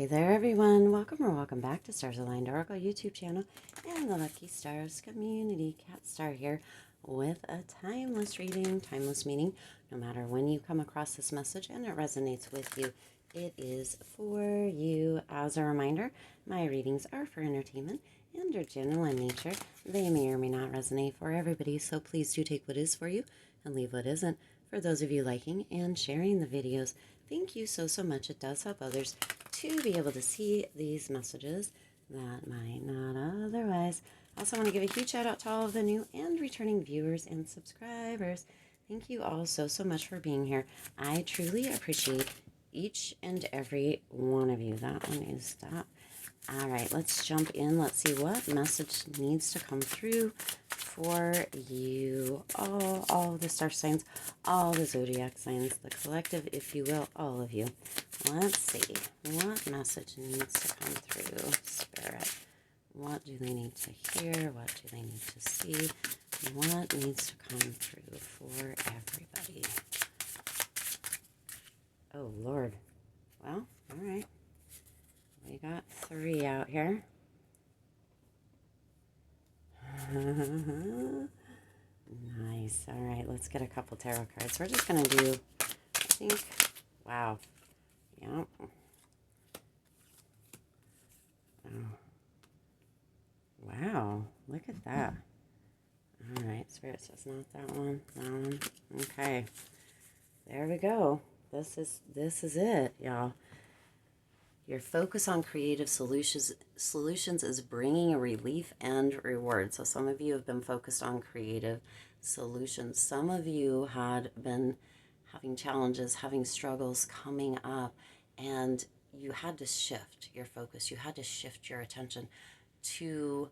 Hey there everyone, welcome back to Stars Aligned Oracle YouTube channel and the Lucky Stars community. Cat Star here with a timeless reading, timeless meaning. No matter when you come across this message and it resonates with you, it is for you. As a reminder, my readings are for entertainment and are general in nature. They may or may not resonate for everybody, so please do take what is for you and leave what isn't. For those of you liking and sharing the videos, thank you so much. It does help others to be able to see these messages that might not otherwise. I also want to give a huge shout out to all of the new and returning viewers and subscribers. Thank you all so much for being here. I truly appreciate each and every one of you. That one is stop. All right, let's jump in. Let's see what message needs to come through for you. All the star signs, all the zodiac signs, the collective, if you will, all of you. Let's see what message needs to come through, Spirit. What do they need to hear? What do they need to see? What needs to come through for everybody? Oh, Lord. Well, all right. We got 3 out here. Nice. All right, let's get a couple tarot cards. We're just going to do, I think, wow. Yep. Oh. Wow, look at that. All right, Spirit says not that one, that one. Okay, there we go. This is it, y'all. Your focus on creative solutions is bringing a relief and reward. So some of you have been focused on creative solutions. Some of you had been having challenges, having struggles coming up, and you had to shift your focus. You had to shift your attention to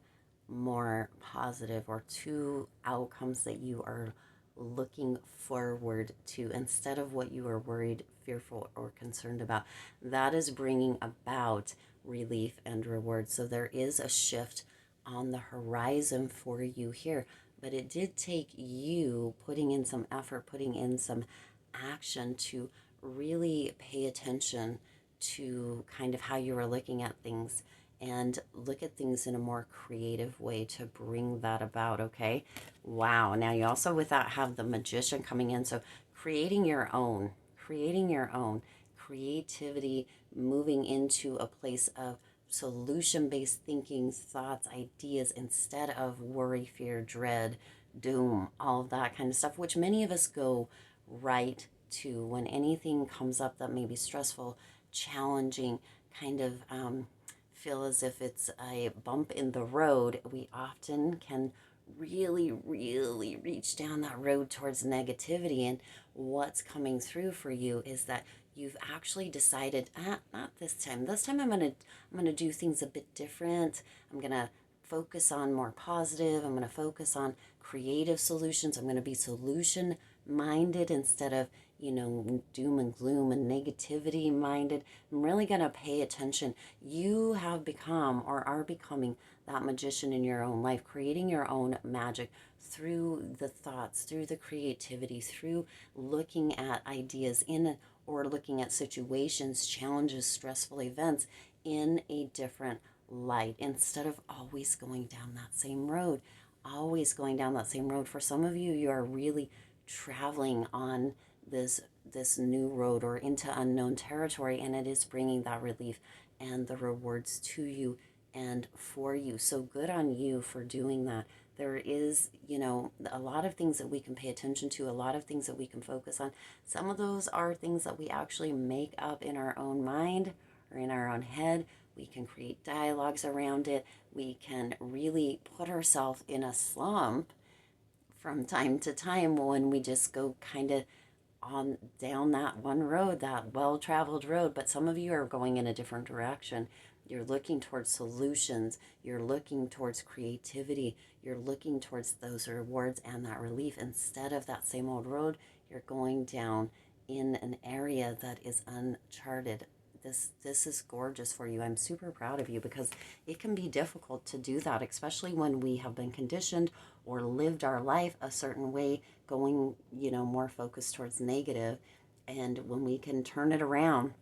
more positive or to outcomes that you are looking forward to instead of what you are worried, fearful, or concerned about. That is bringing about relief and reward. So there is a shift on the horizon for you here, but it did take you putting in some effort, putting in some action to really pay attention to kind of how you were looking at things and look at things in a more creative way to bring that about, okay? Wow. Now you also with that have the Magician coming in. So creating your own, creativity, moving into a place of solution-based thinking, thoughts, ideas, instead of worry, fear, dread, doom, all of that kind of stuff, which many of us go right to when anything comes up that may be stressful, challenging, kind of feel as if it's a bump in the road. We often can really reach down that road towards negativity, and what's coming through for you is that you've actually decided, not this time I'm gonna do things a bit different. I'm gonna focus on more positive. I'm gonna focus on creative solutions. I'm gonna be solution minded instead of doom and gloom and negativity minded. I'm really going to pay attention. You have become or are becoming that magician in your own life, creating your own magic through the thoughts, through the creativity, through looking at ideas or looking at situations, challenges, stressful events in a different light instead of always going down that same road. For some of you, you are really traveling on this new road or into unknown territory, and it is bringing that relief and the rewards to you and for you. So good on you for doing that. There is, a lot of things that we can pay attention to, a lot of things that we can focus on. Some of those are things that we actually make up in our own mind or in our own head. We can create dialogues around it. We can really put ourselves in a slump from time to time when we just go kind of on down that one road, that well-traveled road. But some of you are going in a different direction. You're looking towards solutions. You're looking towards creativity. You're looking towards those rewards and that relief. Instead of that same old road, you're going down in an area that is uncharted. This is gorgeous for you. I'm super proud of you because it can be difficult to do that, especially when we have been conditioned or lived our life a certain way, going, more focused towards negative. And when we can turn it around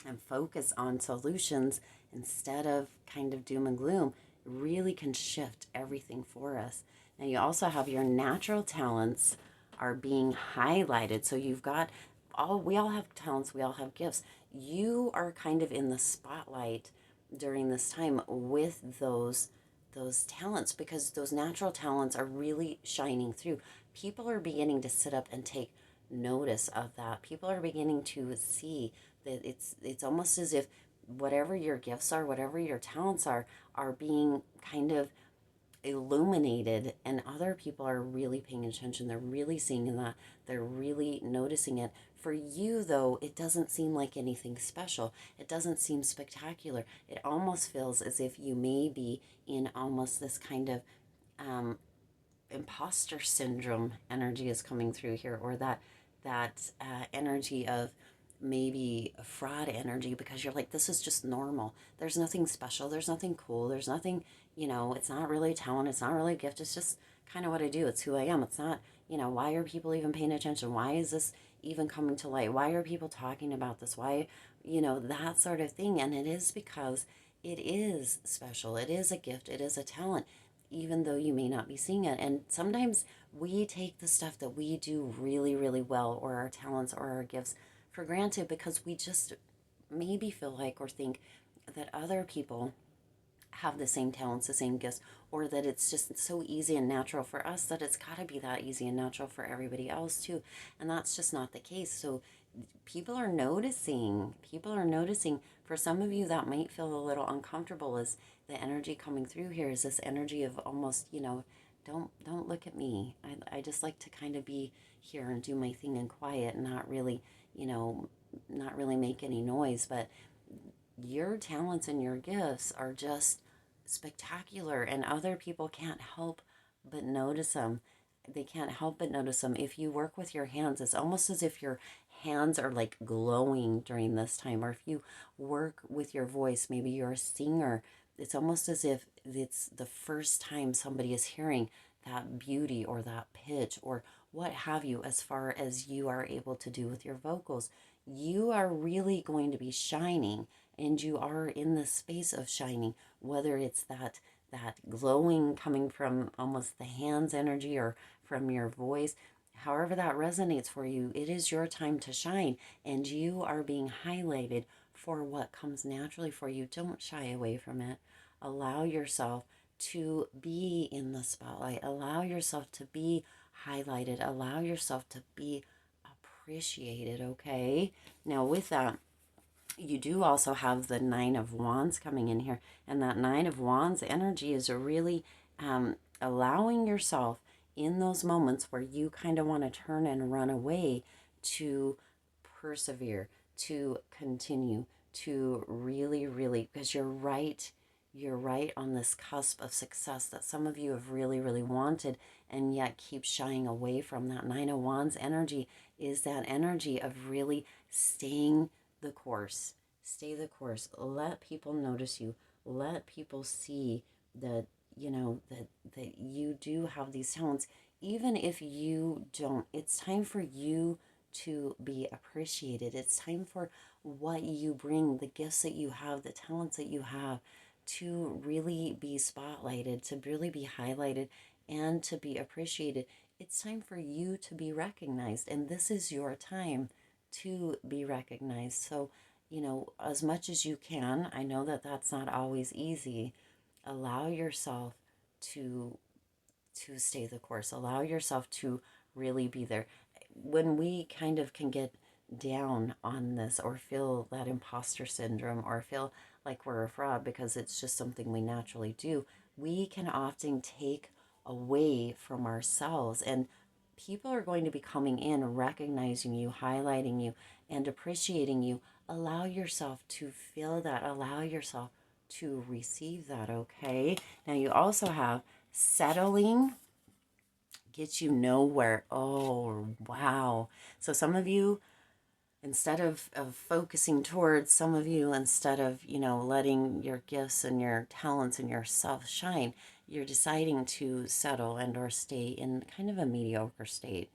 and focus on solutions instead of kind of doom and gloom really can shift everything for us. Now you also have your natural talents are being highlighted. So you've got we all have talents, we all have gifts. You are kind of in the spotlight during this time with those talents, because those natural talents are really shining through. People are beginning to sit up and take notice of that. People are beginning to see that it's almost as if whatever your gifts are, whatever your talents are being kind of illuminated, and other people are really paying attention. They're really seeing that. They're really noticing it. For you, though, it doesn't seem like anything special. It doesn't seem spectacular. It almost feels as if you may be in almost this kind of imposter syndrome energy is coming through here, or that energy of maybe a fraud energy, because you're like, this is just normal. There's nothing special. There's nothing cool. There's nothing, it's not really a talent. It's not really a gift. It's just kind of what I do. It's who I am. It's not, why are people even paying attention? Why is this even coming to light? Why are people talking about this? Why, that sort of thing. And it is because it is special. It is a gift. It is a talent, even though you may not be seeing it. And sometimes we take the stuff that we do really, really well, or our talents or our gifts, for granted, because we just maybe feel like or think that other people have the same talents, the same gifts, or that it's just so easy and natural for us that it's got to be that easy and natural for everybody else too. And that's just not the case. So people are noticing. People are noticing. For some of you, that might feel a little uncomfortable, as the energy coming through here is this energy of almost, don't look at me. I just like to kind of be here and do my thing in quiet and not really, not really make any noise. But your talents and your gifts are just spectacular, and other people can't help but notice them. They can't help but notice them. If you work with your hands, it's almost as if your hands are like glowing during this time. Or if you work with your voice, maybe you're a singer, it's almost as if it's the first time somebody is hearing that beauty or that pitch or what have you, as far as you are able to do with your vocals. You are really going to be shining, and you are in the space of shining, whether it's that glowing coming from almost the hands energy or from your voice. However that resonates for you, it is your time to shine, and you are being highlighted for what comes naturally for you. Don't shy away from it. Allow yourself to be in the spotlight. Allow yourself to be highlighted. Allow yourself to be appreciated, okay? Now with that, you do also have the Nine of Wands coming in here, and that Nine of Wands energy is really allowing yourself in those moments where you kind of want to turn and run away, to persevere, to continue, to really, really, because you're right on this cusp of success that some of you have really, really wanted, and yet keep shying away from. That Nine of Wands energy is that energy of really staying the course. Stay the course. Let people notice you. Let people see that, that you do have these talents. Even if you don't, it's time for you to be appreciated. It's time for what you bring, the gifts that you have, the talents that you have, to really be spotlighted, to really be highlighted, and to be appreciated. It's time for you to be recognized, and this is your time to be recognized. So, as much as you can, I know that that's not always easy. Allow yourself to stay the course. Allow yourself to really be there. When we kind of can get down on this, or feel that imposter syndrome, or feel like we're a fraud because it's just something we naturally do, we can often take away from ourselves, and people are going to be coming in, recognizing you, highlighting you, and appreciating you. Allow yourself to feel that. Allow yourself to receive that, okay? Now you also have settling gets you nowhere. Oh, wow. So some of you, instead of focusing towards, some of you, instead of, letting your gifts and your talents and yourself shine, you're deciding to settle and or stay in kind of a mediocre state.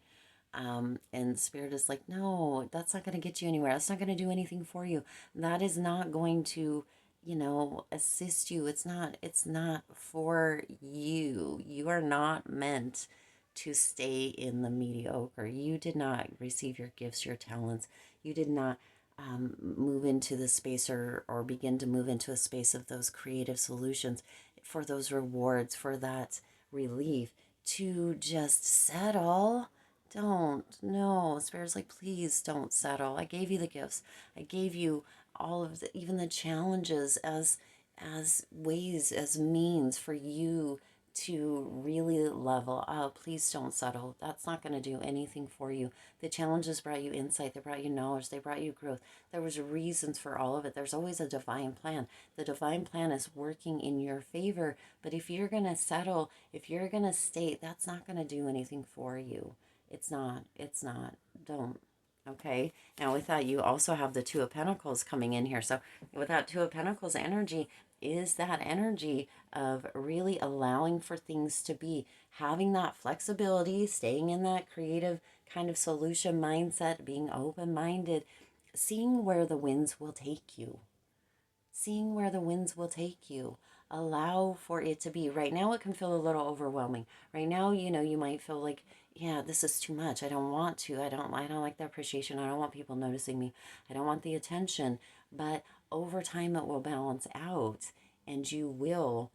And Spirit is like, no, that's not going to get you anywhere. That's not going to do anything for you. That is not going to, assist you. It's not for you. You are not meant to stay in the mediocre. You did not receive your gifts, your talents. You did not move into the space or begin to move into a space of those creative solutions for those rewards, for that relief, to just settle. Don't. No. Spirit's like, please don't settle. I gave you the gifts. I gave you all of the, even the challenges as ways, as means for you to really level up. Please don't settle. That's not going to do anything for you. The challenges brought you insight, they brought you knowledge, they brought you growth. There was reasons for all of it. There's always a divine plan. The divine plan is working in your favor, but if you're going to settle, if you're going to stay, that's not going to do anything for you. It's not. It's not. Don't. Okay. Now with that, you also have the Two of Pentacles coming in here. So with that Two of Pentacles energy is that energy of really allowing for things to be, having that flexibility, staying in that creative kind of solution mindset, being open-minded, seeing where the winds will take you. Seeing where the winds will take you. Allow for it to be. Right now it can feel a little overwhelming. Right now, you might feel like, yeah, this is too much. I don't want to. I don't like the appreciation. I don't want people noticing me. I don't want the attention. But over time it will balance out, and you will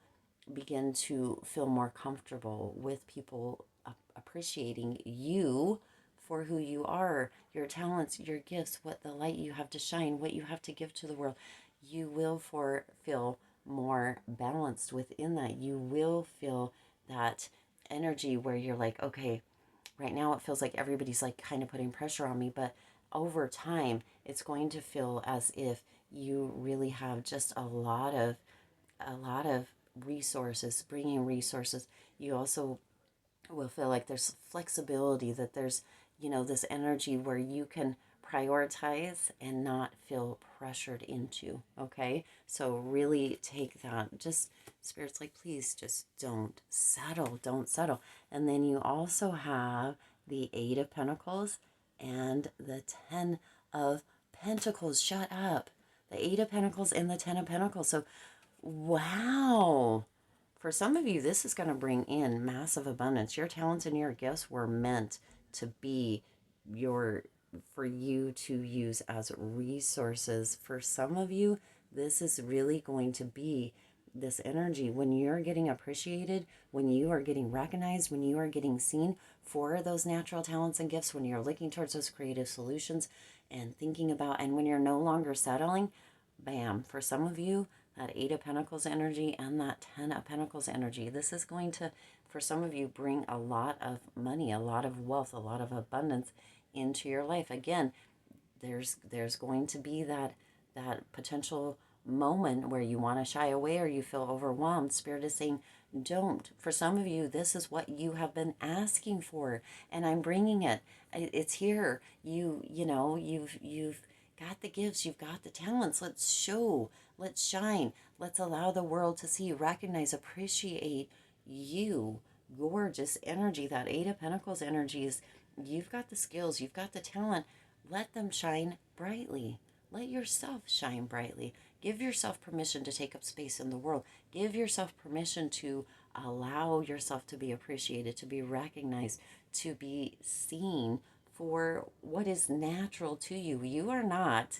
begin to feel more comfortable with people appreciating you for who you are, your talents, your gifts, what the light you have to shine, what you have to give to the world. You will feel more balanced within that. You will feel that energy where you're like, okay, right now it feels like everybody's like kind of putting pressure on me, but over time it's going to feel as if you really have just a lot of resources, bringing resources. You also will feel like there's flexibility, that there's, this energy where you can prioritize and not feel pressured into. Okay. So really take that. Just Spirit's like, please just don't settle. Don't settle. And then you also have the Eight of Pentacles and the Ten of Pentacles. Shut up. The Eight of Pentacles and the Ten of Pentacles. So, wow. For some of you, this is going to bring in massive abundance. Your talents and your gifts were meant to be for you to use as resources. For some of you, this is really going to be this energy when you're getting appreciated, when you are getting recognized, when you are getting seen for those natural talents and gifts, when you're looking towards those creative solutions and thinking about, and when you're no longer settling, bam, for some of you, that Eight of Pentacles energy and that Ten of Pentacles energy, this is going to, for some of you, bring a lot of money, a lot of wealth, a lot of abundance into your life. Again, there's going to be that potential moment where you want to shy away or you feel overwhelmed. Spirit is saying, don't. For some of you, this is what you have been asking for, and I'm bringing it. It's here. You've got the gifts, you've got the talents. Let's show, let's shine, let's allow the world to see, recognize, appreciate you. Gorgeous energy. That Eight of Pentacles energy is, you've got the skills, you've got the talent. Let them shine brightly. Let yourself shine brightly. Give yourself permission to take up space in the world. Give yourself permission to allow yourself to be appreciated, to be recognized, to be seen for what is natural to you. You are not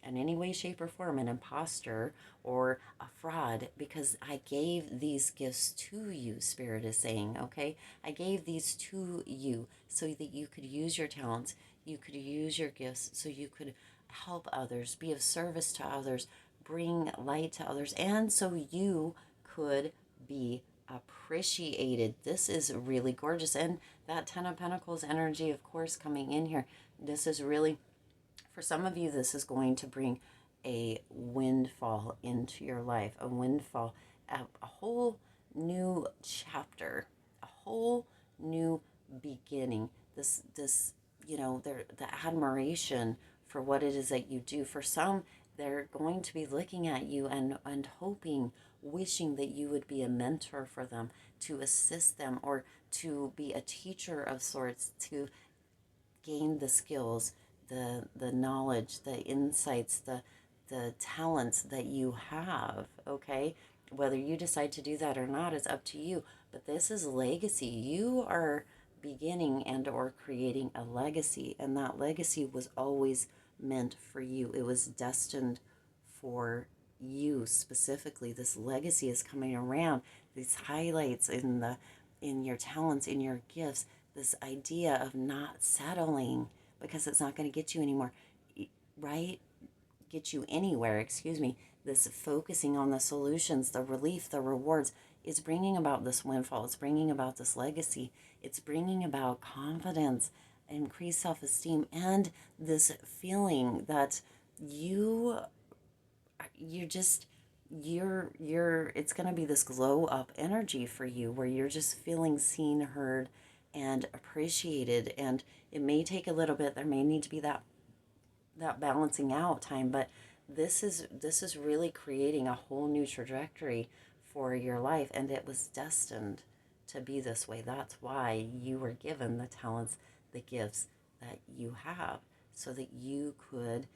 in any way, shape, or form an imposter or a fraud, because I gave these gifts to you, Spirit is saying, okay? I gave these to you so that you could use your talents, you could use your gifts, so you could help others, be of service to others, bring light to others, and so you could be appreciated. This is really gorgeous. And that Ten of Pentacles energy, of course, coming in here, this is really, for some of you, this is going to bring a windfall into your life, a windfall, a whole new chapter, a whole new beginning. This the admiration for what it is that you do. For some, they're going to be looking at you and hoping, wishing that you would be a mentor for them, to assist them, or to be a teacher of sorts, to gain the skills, the knowledge, the insights, the talents that you have, okay? Whether you decide to do that or not is up to you, but this is legacy. You are beginning and or creating a legacy, and that legacy was always meant for you. It was destined for you specifically. This legacy is coming around. These highlights in your talents, in your gifts, this idea of not settling because it's not going to get you anymore, right? Get you anywhere, excuse me. This focusing on the solutions, the relief, the rewards is bringing about this windfall. It's bringing about this legacy. It's bringing about confidence, increased self-esteem, and this feeling that you're just you're it's going to be this glow up energy for you where you're just feeling seen, heard, and appreciated. And it may take a little bit. There may need to be that balancing out time, but this is really creating a whole new trajectory for your life, and it was destined to be this way. That's why you were given the talents, the gifts that you have, so that you could,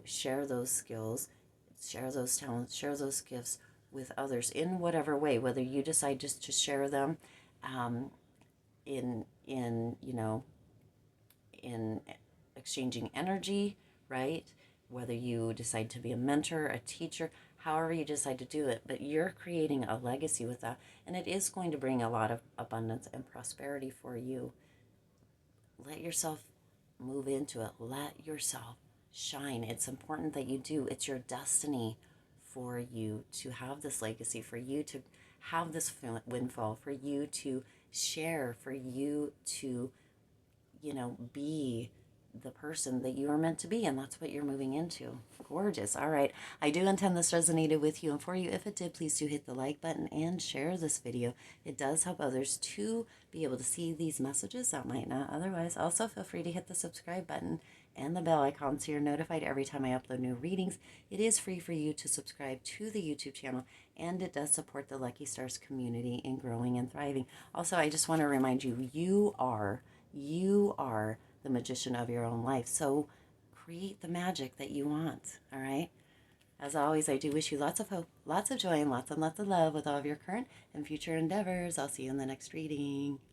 share those skills, share those talents, share those gifts with others in whatever way, whether you decide just to share them in exchanging energy, right? Whether you decide to be a mentor, a teacher, however you decide to do it, but you're creating a legacy with that, and it is going to bring a lot of abundance and prosperity for you. Let yourself move into it. Let yourself shine. It's important that you do. It's your destiny for you to have this legacy, for you to have this windfall, for you to share, for you to, be the person that you are meant to be, and that's what you're moving into. Gorgeous. All right. I do intend this resonated with you and for you. If it did, please do hit the like button and share this video. It does help others to be able to see these messages that might not otherwise. Also, feel free to hit the subscribe button and the bell icon so you're notified every time I upload new readings. It is free for you to subscribe to the YouTube channel, and it does support the Lucky Stars community in growing and thriving. Also, I just want to remind you, you are the magician of your own life. So create the magic that you want, all right? As always, I do wish you lots of hope, lots of joy, and lots of love with all of your current and future endeavors. I'll see you in the next reading.